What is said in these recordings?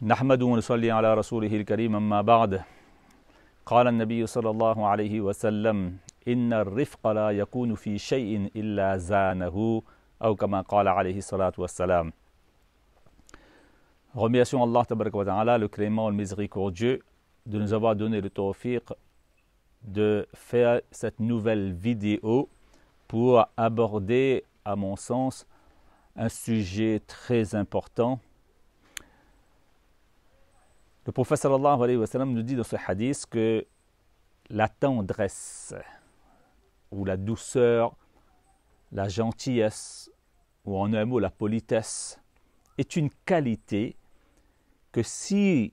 نحمده ونصلي على رسوله الكريم أما بعد قال النبي صلى الله عليه وسلم إن الرفق لا يكون في شيء إلا زانه أو كما قال عليه الصلاة والسلام. Remercions Allah tabaraka wa ta'ala, le clément, le miséricordieux, de nous avoir donné le tawfiq de faire cette nouvelle vidéo pour aborder, à mon sens, un sujet très important. Le prophète sallallahu alayhi wa sallam nous dit dans ce hadith que la tendresse ou la douceur, la gentillesse ou en un mot la politesse est une qualité que si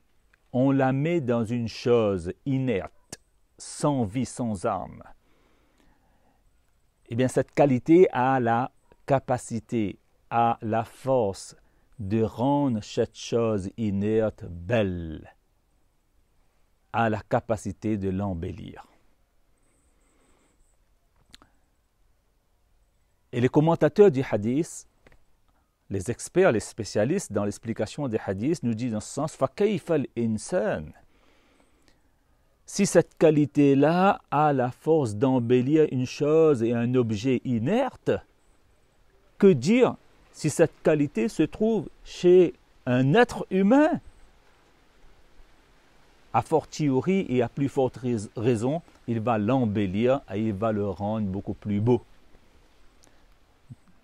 on la met dans une chose inerte, sans vie, sans âme, eh bien cette qualité a la capacité, a la force de rendre cette chose inerte belle, a la capacité de l'embellir. Et les commentateurs du hadith, les experts, les spécialistes dans l'explication des hadiths nous disent dans ce sens فَكَيْفَ الْإِنسَانِ. Si cette qualité-là a la force d'embellir une chose et un objet inerte, que dire si cette qualité se trouve chez un être humain? A fortiori et à plus forte raison, il va l'embellir et il va le rendre beaucoup plus beau.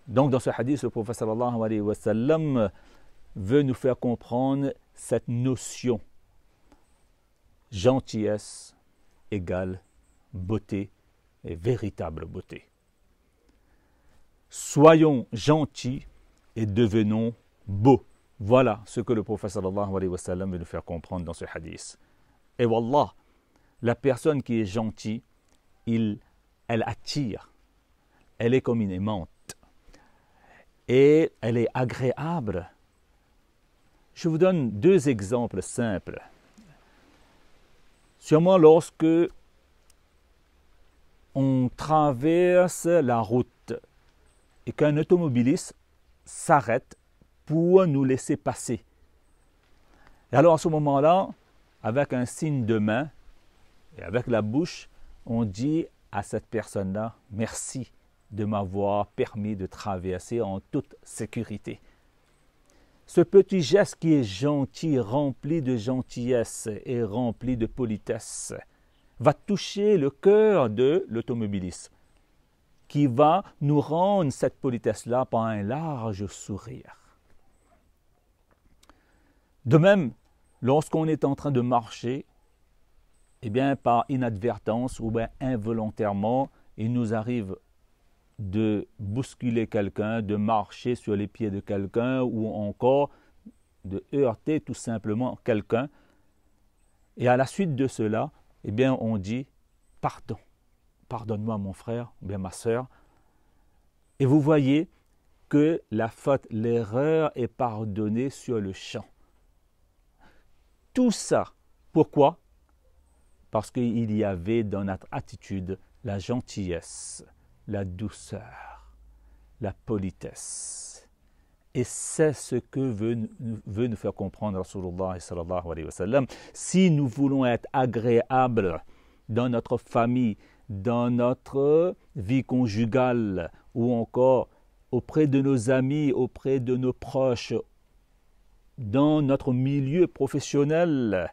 Donc dans ce hadith, le prophète sallallahu alayhi wa sallam veut nous faire comprendre cette notion. Gentillesse égale beauté et véritable beauté. Soyons gentils et devenons beaux. Voilà ce que le prophète sallallahu alayhi wa sallam veut nous faire comprendre dans ce hadith. Et wallah, la personne qui est gentille, elle attire. Elle est comme une aimante. Et elle est agréable. Je vous donne deux exemples simples. Sûrement lorsque on traverse la route et qu'un automobiliste s'arrête pour nous laisser passer. Et alors à ce moment-là, avec un signe de main et avec la bouche, on dit à cette personne-là, merci de m'avoir permis de traverser en toute sécurité. Ce petit geste qui est gentil, rempli de gentillesse et rempli de politesse, va toucher le cœur de l'automobiliste, qui va nous rendre cette politesse-là par un large sourire. De même, lorsqu'on est en train de marcher, eh bien, par inadvertance ou bien involontairement, il nous arrive de bousculer quelqu'un, de marcher sur les pieds de quelqu'un ou encore de heurter tout simplement quelqu'un. Et à la suite de cela, eh bien, on dit « Pardon, pardonne-moi mon frère ou bien ma sœur ». Et vous voyez que la faute, l'erreur est pardonnée sur le champ. Tout ça, pourquoi? Parce qu'il y avait dans notre attitude la gentillesse, la douceur, la politesse. Et c'est ce que veut nous faire comprendre Rasulullah sallallahu alayhi wa sallam. Si nous voulons être agréables dans notre famille, dans notre vie conjugale, ou encore auprès de nos amis, auprès de nos proches, dans notre milieu professionnel,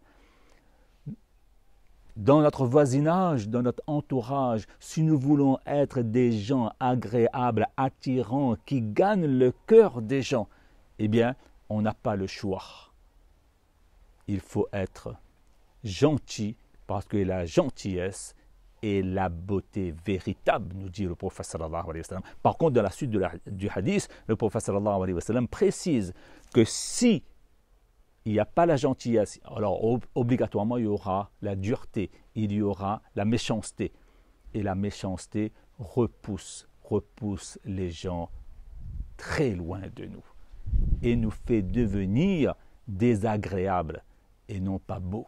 dans notre voisinage, dans notre entourage, si nous voulons être des gens agréables, attirants, qui gagnent le cœur des gens, eh bien, on n'a pas le choix. Il faut être gentil parce que la gentillesse est la beauté véritable, nous dit le prophète sallallahu alayhi wa sallam. Par contre, dans la suite du hadith, le prophète sallallahu alayhi wa sallam précise que si il n'y a pas la gentillesse, alors obligatoirement il y aura la dureté, il y aura la méchanceté. Et la méchanceté repousse les gens très loin de nous et nous fait devenir désagréables et non pas beaux.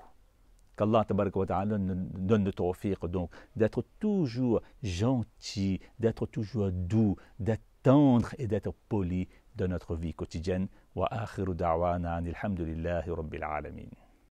Qu'Allah tabaraka wa ta'ala nous donne le tawfiq donc d'être toujours gentil, d'être toujours doux, d'être tendre et d'être poli de notre vie quotidienne. Wa akhiru da'wana alhamdulillahi rabbil alamin.